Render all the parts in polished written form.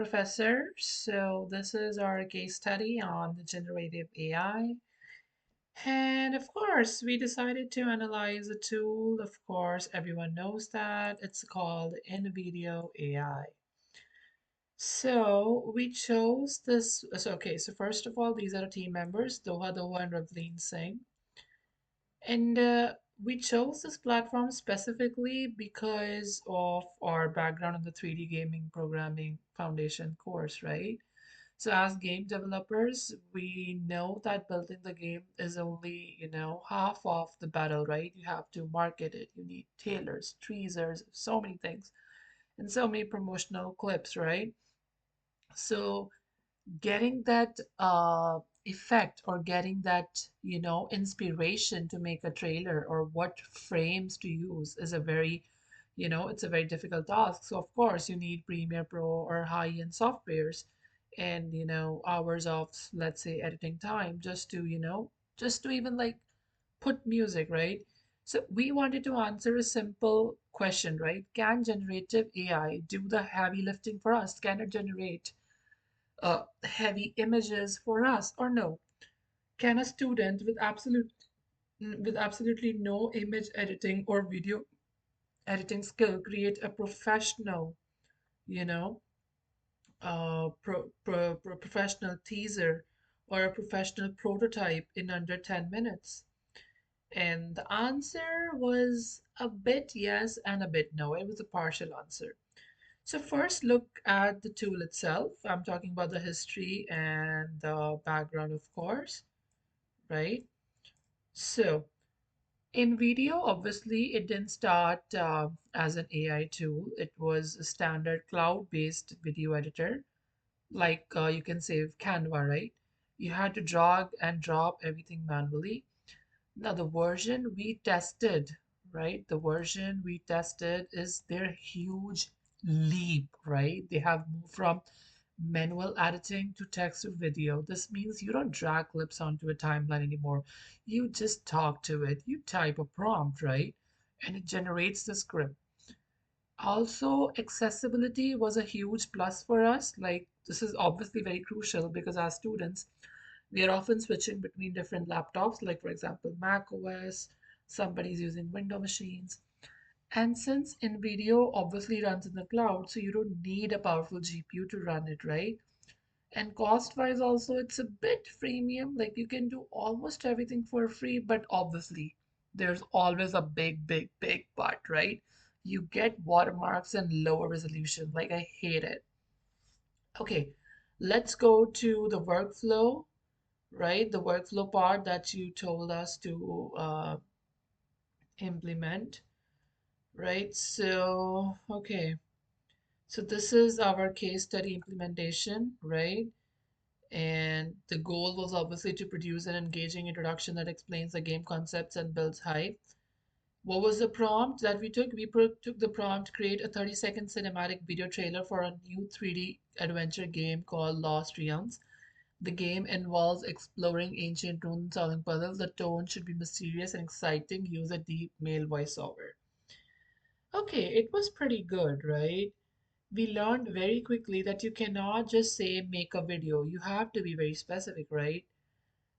Professor. So this is our case study on the generative AI. And of course, we decided to analyze a tool. Of course, everyone knows that it's called NVIDIA AI. So we chose this. So first of all, these are the team members, Doha Doha and Ravleen Singh. And we chose this platform specifically because of our background in the 3D gaming programming foundation course, right? So as game developers, we know that building the game is only, half of the battle, right? You have to market it. You need tailors, tweezers, so many things, and so many promotional clips, right? So getting that effect or getting that, inspiration to make a trailer or what frames to use is a very, it's a very difficult task. So of course you need Premiere Pro or high-end softwares and, hours of, let's say, editing time just to even like put music, right? So we wanted to answer a simple question, right? Can generative AI do the heavy lifting for us? Can it generate heavy images for us or no? Can a student with absolutely no image editing or video editing skill create a professional, you know, professional teaser or a professional prototype in under 10 minutes? And the answer was a bit yes and a bit no. It was a partial answer. So first look at the tool itself. I'm talking about the history and the background, of course, right? So in video, obviously, it didn't start as an AI tool. It was a standard cloud-based video editor, like you can save Canva, right? You had to drag and drop everything manually. Now, the version we tested, right? The version we tested is their huge leap, right? They have moved from manual editing to text to video. This means you don't drag clips onto a timeline anymore. You just talk to it. You type a prompt, right? And it generates the script. Also, accessibility was a huge plus for us. Like, this is obviously very crucial because as students, we are often switching between different laptops, like, for example, Mac OS, somebody's using Windows machines. And since NVIDIA obviously runs in the cloud, so you don't need a powerful GPU to run it, right? And cost wise, also, it's a bit freemium. Like, you can do almost everything for free, but obviously, there's always a big, big, big but, right? You get watermarks and lower resolution. Like, I hate it. Okay, let's go to the workflow, right? The workflow part that you told us to implement, right? So, okay. So this is our case study implementation, right? And the goal was obviously to produce an engaging introduction that explains the game concepts and builds hype. What was the prompt that we took? We took the prompt, create a 30-second cinematic video trailer for a new 3D adventure game called Lost Realms. The game involves exploring ancient ruins and solving puzzles. The tone should be mysterious and exciting. Use a deep male voiceover. Okay, it was pretty good, right? We learned very quickly that you cannot just say make a video. You have to be very specific, right?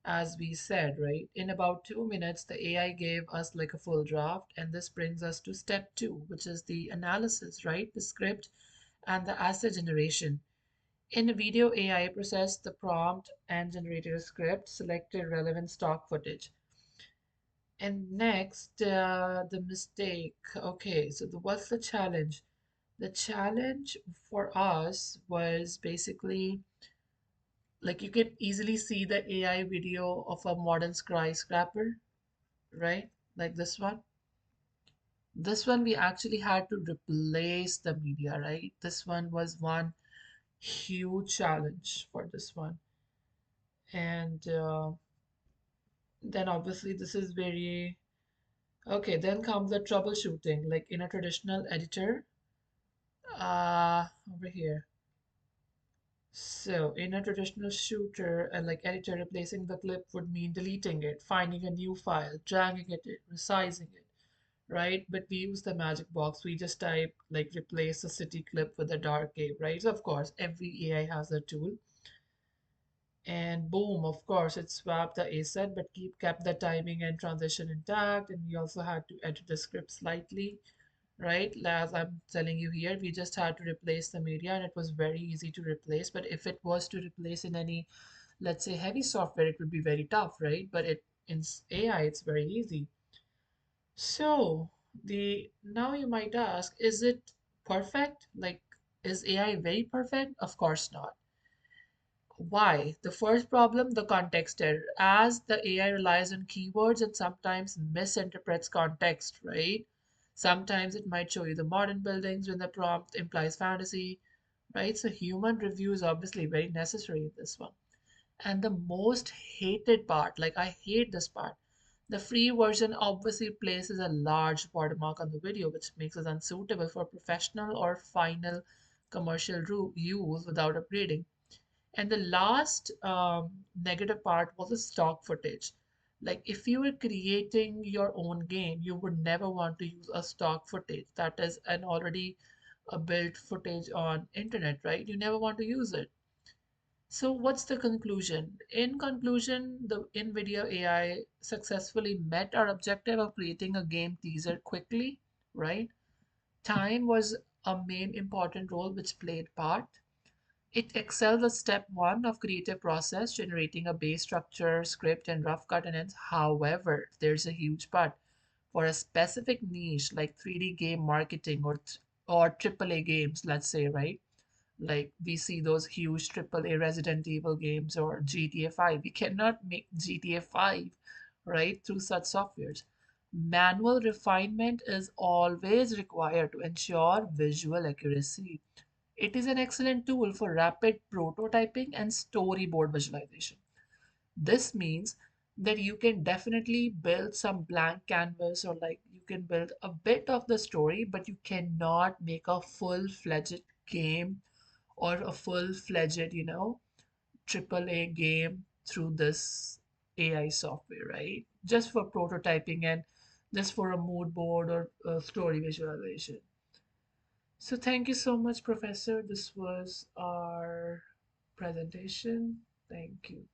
As we said, right? In about 2 minutes, the AI gave us like a full draft, and this brings us to step two, which is the analysis, right? The script and the asset generation. In video, AI processed the prompt and generated a script, selected relevant stock footage. And next, the mistake. Okay, so what's the challenge? The challenge for us was basically like you can easily see the AI video of a modern skyscraper, right? Like this one. This one we actually had to replace the media, right? This one was one huge challenge for this one. And then obviously this is very okay. Then comes the troubleshooting, like in a traditional editor, over here. So in a traditional shooter, like editor, replacing the clip would mean deleting it, finding a new file, dragging it, resizing it, right? But we use the magic box. We just type like replace a city clip with a dark cave, right? So of course, every AI has a tool. And boom, of course, it swapped the asset, but kept the timing and transition intact. And we also had to edit the script slightly, right? As I'm telling you here, we just had to replace the media, and it was very easy to replace. But if it was to replace in any, let's say, heavy software, it would be very tough, right? But in AI, it's very easy. So the now you might ask, is it perfect? Like, is AI very perfect? Of course not. Why? The first problem, the context error. As the AI relies on keywords and sometimes misinterprets context, right? Sometimes it might show you the modern buildings when the prompt implies fantasy, right? So human review is obviously very necessary in this one. And the most hated part, like I hate this part, the free version obviously places a large watermark on the video, which makes it unsuitable for professional or final commercial use without upgrading. And the last negative part was the stock footage. Like if you were creating your own game, you would never want to use a stock footage that is an already a built footage on internet, right? You never want to use it. So what's the conclusion? In conclusion, the NVIDIA AI successfully met our objective of creating a game teaser quickly, right? Time was a main important role which played part. It excels at step one of creative process, generating a base structure, script, and rough cut and ends. However, there's a huge but. For a specific niche like 3D game marketing or AAA games, let's say, right? Like we see those huge AAA Resident Evil games or GTA 5. We cannot make GTA 5, right, through such softwares. Manual refinement is always required to ensure visual accuracy. It is an excellent tool for rapid prototyping and storyboard visualization. This means that you can definitely build some blank canvas or like you can build a bit of the story, but you cannot make a full-fledged game or a full-fledged, AAA game through this AI software, right? Just for prototyping and just for a mood board or a story visualization. So thank you so much, Professor. This was our presentation. Thank you.